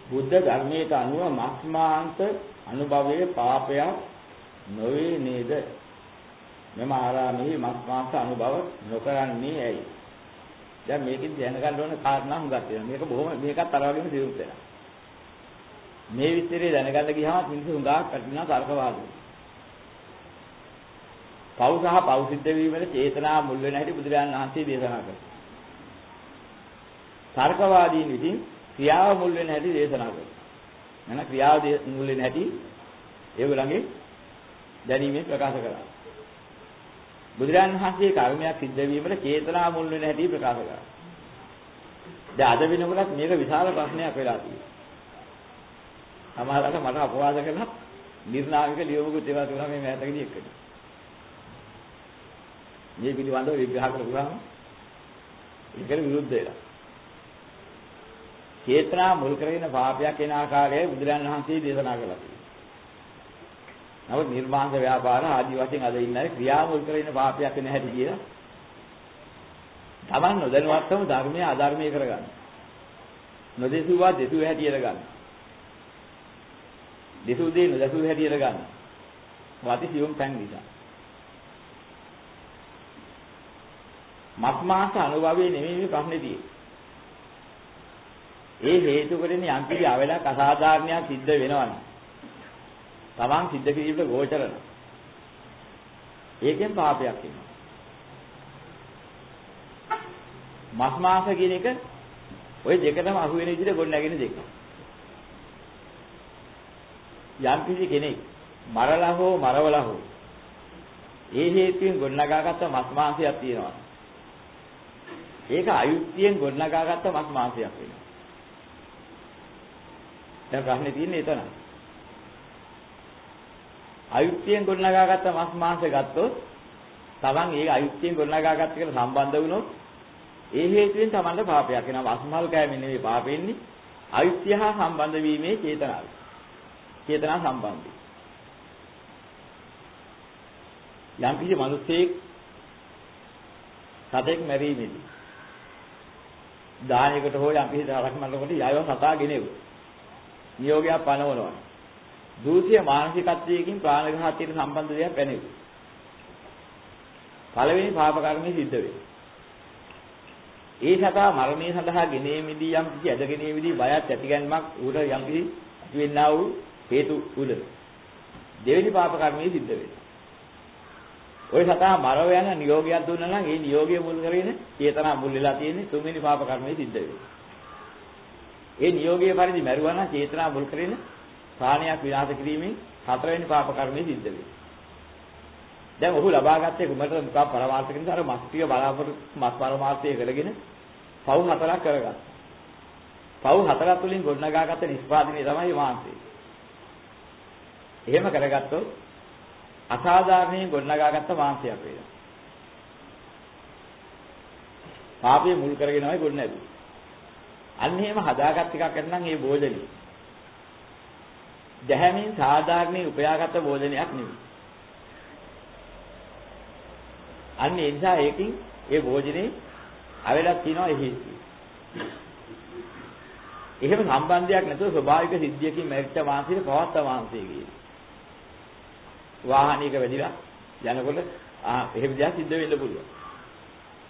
බුද්ධ ධර්මයට අනුව මස්මාංශ අනුභවයේ පාපයක් නොවේ නේද? මෙම ආරාමයේ මස්මාංශ අනුභව නොකරන්නේ ඇයි? දැන් මේකෙන් දැනගන්න ඕන කාරණා හුඟක් තියෙනවා. මේක බොහොම මේකත් අර වගේම සියුම් වෙනවා. මේ විස්තරය දැනගන්න ගියාම මිනිස්සු හුඟක් කටිනා තර්කවාදී. පව් සහ පව් සිද්ධ වීමේ චේතනා මුල් වෙන හැටි බුදුරජාණන් වහන්සේ දේශනා කළා. තර්කවාදීන් විසින් ක්‍රියාව මුල් වෙන හැටි දේශනා කළා. නැන ක්‍රියාව මුල් වෙන හැටි ඒගොල්ලන්ගේ දැනීමෙන් ප්‍රකාශ කළා. බුදුරජාණන් වහන්සේ කර්මයක් සිද්ධ වීමේ චේතනා මුල් වෙන හැටි ප්‍රකාශ කළා. දැන් අද වෙනකොටත් මේක විශාල ප්‍රශ්නයක් වෙලා තියෙනවා. සමහරවිට මට අපවාද කරලා නිර්නාමික ලියවුකුත් ඒවා තුනම මේ මෑතකදී එක්කද. මේ පිළිබඳව විග්‍රහ කරපුවාම ඒකට විරුද්ධ වෙලා. චේතනා මුල් කරගෙන පාපයක් වෙන ආකාරයයි බුදුරජාණන් වහන්සේ දේශනා කළා. නමුත් නිර්මාංශ ව්‍යාපාර ආදී වශයෙන් අද ඉන්නේ ක්‍රියා මුල් කරගෙන පාපයක් වෙන හැටි කියලා. Taman නොදැනුවත්වම ධර්මය අධර්මයේ කරගන්න. නොදෙසුවා දෙසු හැටියට ගන්න. දෙසු දේ නොදෙසු හැටියට ගන්න. වාති සියුම් තැන් නිසා. මස්මාංශ අනුභවයේ නෙමෙයි මේ ප්‍රශ්නේ තියෙන්නේ. ඒ හේතු කොටගෙන යම් කිසි අවලක් අසාධාරණයක් සිද්ධ වෙනවනේ. තමන් සිද්ධ කිරීමට ගෝචරන. ඒකෙන් පාපයක් වෙනවා. මස්මාංශ කියන එක ওই දෙකටම අහු වෙන විදිහට ගොඩ නැගෙන දෙක. යම් කිසි කෙනෙක් මරලා හෝ මරවලා හෝ ඒ හේතුවෙන් ගොඩනගාගත්ත මස්මාංශයක් තියෙනවා. ඒක අයුක්තියෙන් ගොඩනගාගත්ත මස්මාංශයක් වෙනවා. දැන් ප්‍රශ්නේ තියෙන්නේ එතන. අයුක්තියෙන් ගොඩනගාගත්ත මස්මාංශ ගත්තොත් තමන් ඒ අයුක්තියෙන් ගොඩනගාගත්ත එකට සම්බන්ධ වුණොත් ඒ හේතුවෙන් තමන්ට පාපයක් වෙනවා. අස්මල් කෑමෙන් නෙවෙයි පාපෙන්නේ. අයුක්තිය හා සම්බන්ධ වීමේ චේතනාව. චේතනා සම්බන්ධයි. යම් කිසි මිනිසෙක් සතෙක් මැරීමේදී දානයකට හෝ යම් කිසි දානයක් මරනකොට යයව සතා ගෙනෙව. නියෝගයක් පනවනවා. දූෂ්‍ය මානසිකත්වයකින් ප්‍රාණඝාතයට සම්බන්ධ දෙයක් වෙනෙව. පළවෙනි පාප කර්මය සිද්ධ වෙනවා. ඒ සතා මරණය සඳහා ගෙනීමේදී යම් කිසි ඇදගෙනීමේදී බයක් ඇතිගැන්මක් උඩ යම් කිසි වෙන්නා වූ හේතු උඩ දෙවෙනි පාප කර්මය සිද්ධ වෙනවා. ඔය සතා මරව යන නියෝගයක් දුන්නා නම් ඒ නියෝගය මුල් කරගෙන චේතනා මුල් වෙලා තියෙන්නේ තුන්වෙනි පාප කර්මය සිද්ධ වෙනවා. ඒ නියෝගයේ පරිදි මරුවා නම් චේතනා මුල් කරගෙන ප්‍රාණයක් විනාශ කිරීමෙන් හතරවෙනි පාප කර්මය සිද්ධ වෙනවා. දැන් ඔහු ලබාගත්තේ කුමටද මුඛ පරමාර්ථ කියන අර මස්තික බලාපොරොත්තු මස් පරමාර්ථය කරගෙන පව් හතරක් කරගත්තා. පව් හතරක් තුලින් ගොඩනගාගත්ත නිෂ්පාදනය තමයි මාංශය. එහෙම කරගත්තොත් අසාධාරණයෙන් ගොඩනගාගත්ත මාංශයක් වෙනවා. පාපයේ මුල් කරගෙනමයි ගොඩ නැගුවේ. අන්න එහෙම හදාගත් එකක් නැත්නම් ඒ භෝජනේ දැහැමින් සාධාරණේ උපයාගත්ත භෝජනයක් නෙවෙයි. අන්න ඒ නිසා ඒකින් ඒ භෝජනේ අවලක් තියනවා එහි. එහෙම සම්බන්ධයක් නැතුව ස්වභාවික සිද්ධියකින් මැරිච්ච මාංශයේ පවත්ත මාංශය කියන්නේ. වාහනයක වැදිලා යනකොට එහෙම දෙයක් සිද්ධ වෙන්න පුළුවන්.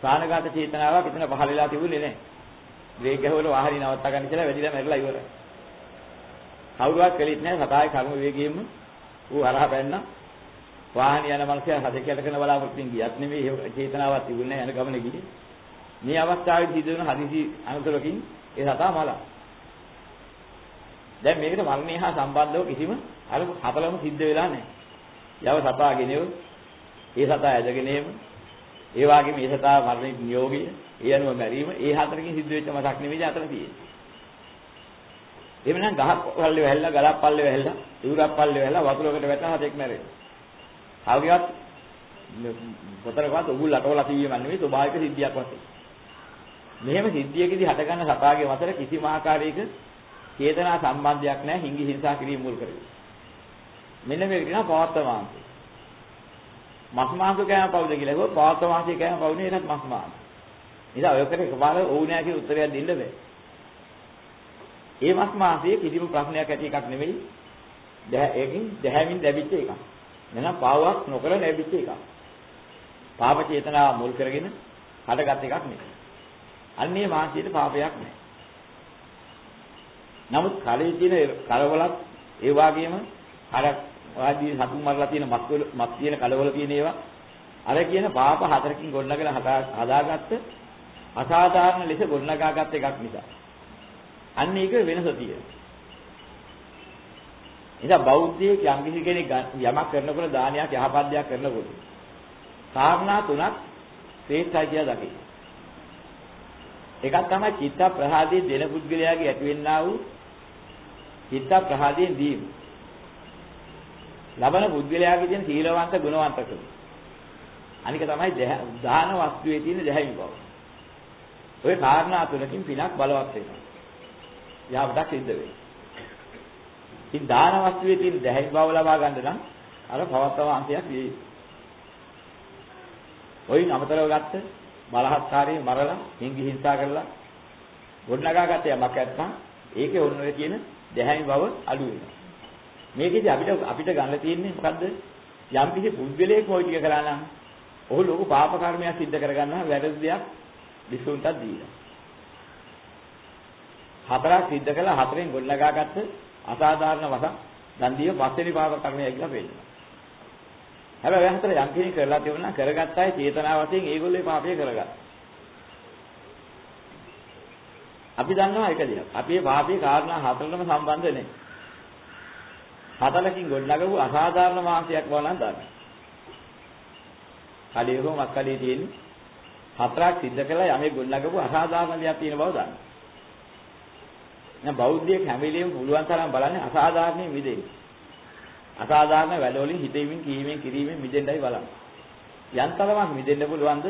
ප්‍රාණඝාත චේතනාවක් එතන පහළ වෙලා තිබුණේ නැහැ. බ්‍රේක් ගහවල වාහනේ නවත්තා ගන්න කියලා වැදිලා මැරිලා ඉවරයි. කවුරුවත් කළෙත් නැහැ සතාවේ කර්ම වේගයෙන්ම ඌ හරහා පැන්නා. වාහනේ යන මනුස්සයා හදකැල කරන බලාපොරොත්තුෙන් ගියත් නෙමෙයි ඒ චේතනාවක් තිබුණේ නැහැ යන ගමන ගියේ. මේ අවස්ථාවේදී සිදුවන හදිසි අනතුරකින් ඒ සතා මලා. දැන් මේකට මරණය හා සම්බන්ධව කිසිම අර හතලම සිද්ධ වෙලා නැහැ. යව සතා ගෙනෙව ඒ සතා ඇදගෙනේම ඒ වගේම මේ සතා මරණය නියෝගය ඒ අනුව මැරීම ඒ හතරකින් සිද්ධ වෙච්ච මතක් නෙමෙයි අතන තියෙන්නේ. එහෙමනම් ගහක් පල්ලේ වැහැල්ලා ගලක් පල්ලේ වැහැල්ලා ඉවුරක් පල්ලේ වැහැල්ලා වතුරකට වැටලා හතෙක් මැරෙනවා. කවුරුවත් පොතරකවත් උගුල් අටවලා තියීම නෙමෙයි ස්වභාවික සිද්ධියක් වශයෙන්. මෙහෙම සිද්ධියකදී හටගන්න සතාගේ මතර කිසිම ආකාරයක චේතනා සම්බන්ධයක් නැහැ හිඟි හිංසා කිරීම මුල් කරගෙන. මෙන්න මේක කියනවා පවත්ත මාංශය. මස් මාංශ කෑම පවුද කියලා කිව්වොත් පවත්ත මාංශය කෑම පවුනේ ඒකත් මස් මාංශ. ඉතින් ඔයකට එකපාර ඕනෑ කියලා උත්තරයක් දෙන්න බෑ. ඒ මස් මාසයේ කිසිම ප්‍රශ්නයක් ඇති එකක් නෙවෙයි. ඒකින් දැහැමින් ලැබිච්ච එකක්. නැනම් පාවක් නොකර ලැබිච්ච එකක්. පාප චේතනාව මුල් කරගෙන හටගත් එකක් නෙවෙයි. අන්නේ මාසයේ පාපයක් නැහැ. නමුත් කලයේ තියෙන කලවලත් ඒ වගේම අර වාදී සතුන් මරලා තියෙන මස් තියෙන කලවල තියෙන ඒවා අර කියන පාප හතරකින් ගොඩනගලා හදාගත්ත අසාධාරණ ලෙස ගොඩනගාගත් එකක් නිසා. අන්න ඒක වෙනස තියෙනවා. ඉතින් බෞද්ධයෙක් යම් කිසි කෙනෙක් යමක් කරනකොට දානයක් යහපත් දෙයක් කරනකොට කාරණා තුනක් ශ්‍රේෂ්ඨයි කියලා දකින්න. එකක් තමයි චිත්ත ප්‍රහාදයේ දෙන පුද්ගලයාගේ ඇතිවෙන්නා වූ චිත්ත ප්‍රහාදයෙන් දීම. ලබන පුද්ගලයාගේ තියෙන සීලවන්ත ගුණවන්තකම. අනික තමයි දාන වස්තුවේ තියෙන දැහැමි බව. ඔය කාරණා තුනකින් පිනක් බලවත් වෙනවා. යහපතක් සිද්ධ වෙනවා. ඉතින් දාන වස්තුවේ තියෙන දැහැමි බව ලබා ගන්න නම් අර පවත්තම අංශයක් විය. ඔයින් අමතරව ගත්ත බලහත්කාරයෙන් මරලා හිංගි හිංසා කරලා ගොඩනගා ගත්ත යමක් නැත්නම් ඒකේ ඔන්නෝයේ තියෙන දැහැමි බව අඩු වෙනවා. මේකෙදි අපිට ගන්න තියෙන්නේ මොකද්ද? යම් කිසි පුද්ගලයෙක් ওই ටික කරා නම් ඔහු ලොකු පාප කර්මයක් සිද්ධ කරගන්නවා වැරදි දෙයක් විසුන්ටක් දීලා. හතරක් සිද්ධ කළා හතරෙන් ගොඩනගාගත්ත අසාධාරණ වසක් දන් දීව පස්වෙනි පාප කර්මය කියලා පෙන්නනවා. හැබැයි ඔය හතර යම් කෙනෙක් කරලා තිබුණා කරගත්ත අය චේතනාව වශයෙන් ඒගොල්ලෝ පාපය කරගත්තා. අපි දන්නවා එක දෙයක්. අපි මේ පාපේ කාරණා හතරටම සම්බන්ධ නැහැ. හතරකින් ගොඩනගපු අසාධාරණ මාංශයක් වුණා නම් දන්න. කලිය හෝ මක්කලිය තියෙන්නේ හතරක් සිද්ධ කළා යමේ ගොඩනගපු අසාධාරණ දෙයක් තියෙන බව දන්න. දැන් බෞද්ධයෙක් හැම වෙලෙම පුළුවන් තරම් බලන්නේ අසාධාරණේ මිදෙන්න. අසාධාරණ වැඩවලින් හිතෙමින් කීමෙන් කිරීමෙන් මිදෙන්නයි බලන්නේ. යන්තරමක් මිදෙන්න පුළුවන්ද?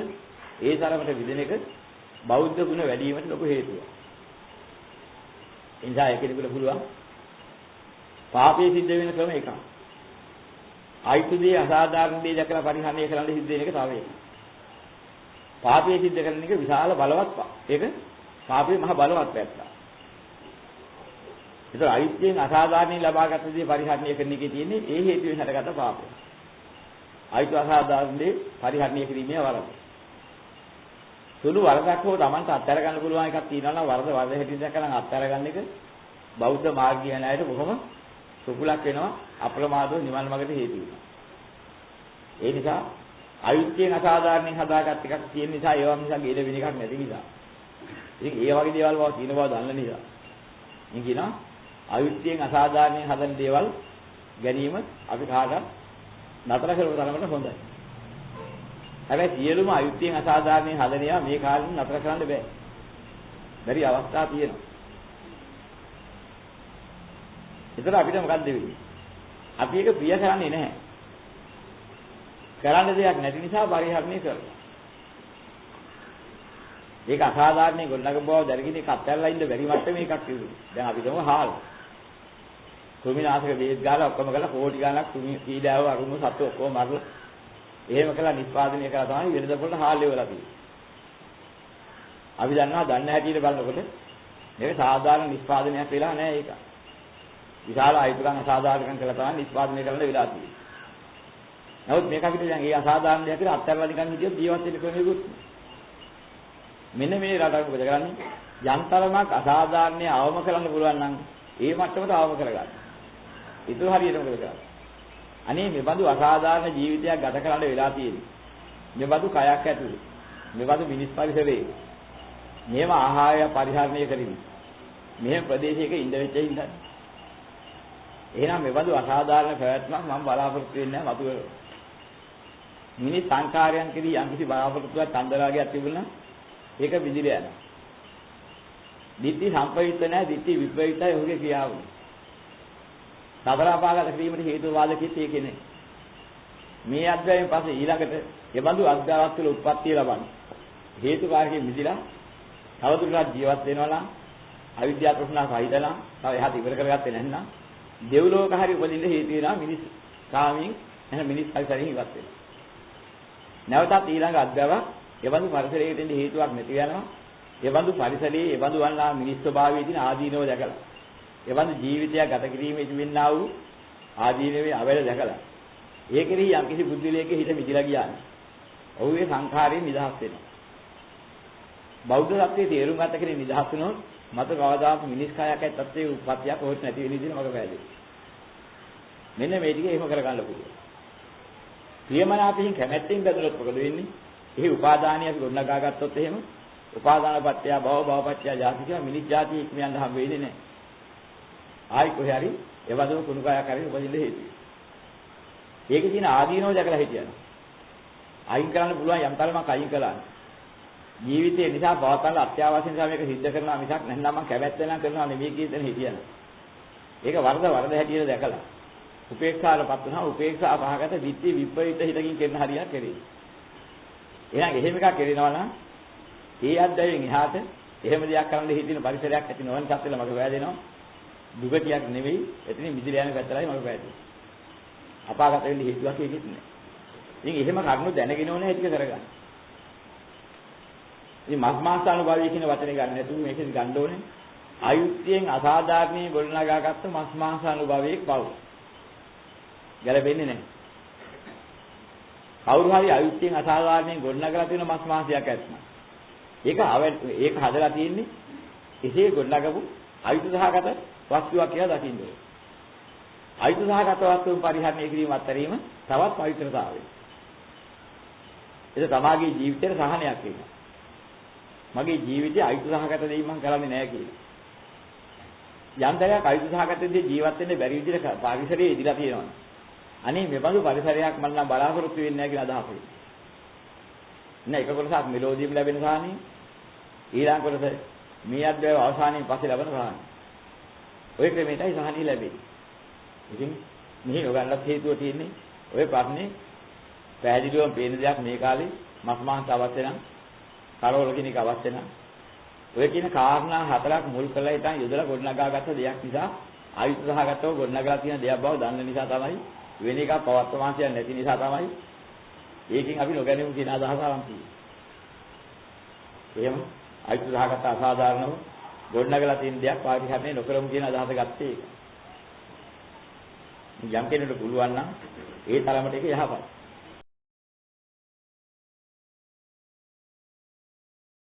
ඒ තරමට මිදෙන එක බෞද්ධ ගුණ වැඩි වීමට ලොකු හේතුවක්. එනිසා ඒකෙදිකට පුළුවන් පාපයේ සිද්ධ වෙන ක්‍රම එකක්. ආයිතුදී අසාධාරණ දේ දැකලා පරිහරණය කරන්න සිද්ධ වෙන එක තව එකක්. පාපයේ සිද්ධ කරන එක විශාල බලවත් ඒක පාපයේ මහ බලවත් පැත්තක්. ඒතර අයිත්‍යයෙන් අසාධාරණයෙන් ලබාගත් දේ පරිහරණය කරන එකේ තියෙන්නේ ඒ හේතුවෙන් හටගත්ත පාපය. අයිතු අසාධාරණ දේ පරිහරණය කිරීමේ වරද. සුළු වරදක් හෝ Tamanට අත්හැර ගන්න පුළුවන් එකක් තියෙනවා නම් වරද හැටියට දැකලා අත්හැර ගන්න එක බෞද්ධ මාර්ගය යන අයට බොහොම සුකුලක් වෙනවා අප්‍රමාදව නිවන් මාර්ගයට හේතු වෙනවා. ඒ නිසා අයිත්‍යයෙන් අසාධාරණයෙන් හදාගත් එකක් තියෙන නිසා ඒවා නිසා ගේල වෙන එකක් නැති නිසා. ඉතින් ඒ වගේ දේවල් බව තියෙන බව දන්න නිසා. ඉතින් කියනවා අයිත්‍යයෙන් අසාධාරණයෙන් හදන දේවල් ගැනීම අපි කාටවත් නතර කරපු තරමට හොඳයි. හැබැයි සියලුම අයිත්‍යයෙන් අසාධාරණයෙන් හදන ඒවා මේ කාලෙන් නතර කරන්න බෑ. බැරි අවස්ථා තියෙනවා. ඒතර අපිට මොකක්ද වෙන්නේ? අපි ඒක ප්‍රිය කරන්නේ නැහැ. කරන්න දෙයක් නැති නිසා පරිහරණය කරනවා. ඒක අසාධාරණේ ගොඩනග බව දැනගෙන ඒක අත්හැරලා ඉන්න බැරි මට්ටමේ එකක් තිබුණා. දැන් අපි තමු හාල්. කුමිනාශක බේත් ගාලා ඔක්කොම කරලා කෝටි ගණක් කීඩාව අරුම සත්තු ඔක්කොම මරලා එහෙම කළා නිෂ්පාදනය කරලා තමයි වෙනද පොළ හාල් ලෙවලා තියෙන්නේ. අපි දන්නවා දන්න හැටියට බලනකොට මේක සාධාරණ නිෂ්පාදනයක් වෙලා නැහැ ඒක. විශාල අයිතුකම් අසාධාරණකම් කළා තමයි නිෂ්පාදනය කරන්න වෙලා තියෙන්නේ. නමුත් මේක අපිට දැන් ඒ අසාධාරණ දෙයක් කියලා අත්හැරලා නිකන් හිටියොත් ජීවත් වෙන්න ක්‍රමයකුත් මෙන්න මේ රටක් මොකද කරන්නේ? යන්තරමක් අසාධාරණේ අවම කරන්න පුළුවන් නම් ඒ මට්ටමට අවම කරගන්න. ඒක හරියට මොකද කරන්නේ? අනේ මේ බඳු අසාධාරණ ජීවිතයක් ගත කරන්න වෙලා තියෙන්නේ. මේ බඳු කයක් ඇතුලේ. මේ බඳු මිනිස් පරිසරයේ. මේව ආහාරය පරිහරණය කරමින්. මෙහෙම ප්‍රදේශයක ඉඳ වෙච්ච ඉඳන්. එහෙනම් මේ බඳු අසාධාරණ ප්‍රයත්නක් මම බලාපොරොත්තු වෙන්නේ නැහැ මතුවර. මිනිස් සංකාරයන් කෙරෙහි යම්කිසි බලාපොරොත්තුවක් තන්දරාගයක් තිබුණා ඒක විදිහට යනවා. දිට්ඨි සම්පවිත නැහැ දිට්ඨි විපරිතයි ඔහුගේ ක්‍රියාවලිය. සතරපාගත කිරීමට හේතු වාදකෙත් ඒකේ නේ. මේ අධ්‍යයනයෙන් පස්සේ ඊළඟට යබඳු අධ්‍යාත්ම වල උත්පත්තිය ලබන්නේ. හේතු කාර්යයෙන් මිදිලා තවදුරටත් ජීවත් වෙනවා නම් අවිද්‍යාව ප්‍රශ්න සහිතලා තව එහාට ඉවර කරගත්තේ නැත්නම් දෙව්ලෝක හරි උපදින්න හේතු වෙනවා මිනිස් කාමයෙන් එහෙනම් මිනිස් පරිසරයෙන් ඉවත් වෙනවා. නැවතත් ඊළඟ අධ්‍යාව යබඳු පරිසරයකට එන්න හේතුවක් නැති වෙනවා. යබඳු පරිසරයේ යබඳු වන්නා මිනිස් ස්වභාවයේ තියෙන ආදීනව දැකලා එවන්දු ජීවිතයක් ගත කිරීමේ තිබෙනා වූ ආදීනවේ අවැඩ දැකලා ඒ කෙරෙහි යම් කිසි බුද්ධිලයක හිත මිදිලා ගියානේ. ඔහුගේ සංඛාරයෙන් නිදහස් වෙනවා. බෞද්ධ සත්‍යයේ තේරුම් ගන්න කෙනෙක් නිදහස් වෙනොත් මත කවදාත් මිනිස් කායක ඇත්තේ උප්පත්තියක් හොත් නැති වෙන විදිහට මග පෑදේ. මෙන්න මේ ටික එහෙම කරගන්න පුළුවන්. ප්‍රියමනාපයෙන් කැමැත්තෙන් බැලුවොත් මොකද වෙන්නේ? එහි උපාදානිය අපි ගොඩනගා ගත්තොත් එහෙම උපාදානපත්‍ය භව භවපත්‍ය ජාති කියන මිනිස් ජාතිය ඉක්මයන් හම් වෙන්නේ නැහැ. ආයි කොහේ හරි එවදම කුණු කායක් හරි උපදින්න හේතුයි. ඒකේ තියෙන ආදීනව දැකලා හිටියනවා. අයින් කරන්න පුළුවන් යම් තරමක් අයින් කළා. ජීවිතේ නිසා පවතන අත්‍යවශ්‍ය නිසා මේක සිද්ධ කරනවා මිසක් නැත්නම් මම කැමැත්තෙන් නම් කරනවා නෙමෙයි කියන හිටියනවා. ඒක වරද හැටියට දැකලා උපේක්ෂාවටපත් වෙනවා. උපේක්ෂා පහකට විත්ති විප්‍රයුක්ත හිතකින් කරන හරියක් කෙරේ. එහෙනම් එහෙම එකක් කෙරෙනවා නම් ඒ අද්දයෙන් එහාට එහෙම දෙයක් කරන්න හිතින පරිසරයක් ඇති නොවන සත්‍යෙල මග වැදෙනවා. දුගතියක් නෙවෙයි එතන මිදිලා යන පැත්තලයි මග වැදෙන්නේ. අපාගත වෙන්න හේතුවක් ඒකෙත් නෑ. ඉතින් එහෙම කරුණු දැනගෙන ඕනේ ඒක කරගන්න. ඉතින් මස්මාංශානුභාවය කියන වචනේ ගන්න නැතුව මේකෙදි ගන්න ඕනේ. ආයුක්තියෙන් අසාධාරණී ගොඩනගාගත්ත මස්මාංශානුභාවයේ පව. ගැලපෙන්නේ නැහැ. කවුරු හරි ආයුක්තියෙන් අසාධාරණී ගොඩනගලා තියෙන මස්මාංශයක් ඇත්නම්. ඒක හදලා තියෙන්නේ එසේ ගොඩනගපු ආයුධ සහගත වස්තුවක් කියලා දකින්න ඕනේ. ආයුධ සහගත වස්තුන් පරිහරණය කිරීම අතරීම තවත් පවිත්‍රතාවය. ඒක තමාගේ ජීවිතේට සහනයක් වෙනවා. මගේ ජීවිතේ ආයුධ සහගත දෙයක් මම කරන්නේ නැහැ කියලා. යම් දෙයක් ආයුධ සහගත දෙයක් ජීවත් වෙන්න බැරි විදිහට පරිසරයේ ඉදිලා තියෙනවා. අනේ මේ බඳු පරිසරයක් මම නම් බලාපොරොත්තු වෙන්නේ නැහැ කියලා අදහස. නෑ එක කොටසක් මෙලෝදියම ලැබෙන සාහනිය. ඊළඟ කොටස මේ අධ්‍යය අවසානයේ පස්සේ ලැබෙන සාහනිය. ඔය ක්‍රමයටයි සාහනිය ලැබෙන්නේ. ඉතින් මෙහි ඔයගලට හේතුව තියෙන්නේ ඔය ප්‍රශ්නේ පැහැදිලිවම පේන දෙයක් මේ කාලේ මස් මාංශ අවශ්‍ය නම් කරවල කෙනෙක් අවශ්‍ය නම් ඔය කියන කාරණා හතරක් මුල් කරලා ඉතින් යොදලා ගොඩනගාගත්ත දෙයක් නිසා ආයුධ සහගතව ගොඩනගලා තියෙන දෙයක් බව දන්න නිසා තමයි වෙන එකක් පවත්වමාසියක් නැති නිසා තමයි ඒකෙන් අපි නොගැනෙමු කියන අදහස ආරම්භ කළේ. එහෙම ආයුධ සහගත අසාධාරණව ගොඩනගලා තියෙන දෙයක් පාරිහරණය නොකරමු කියන අදහස ගත්තේ ඒක. යම් කෙනෙකුට පුළුවන් නම් ඒ තරමට ඒක යහපත්.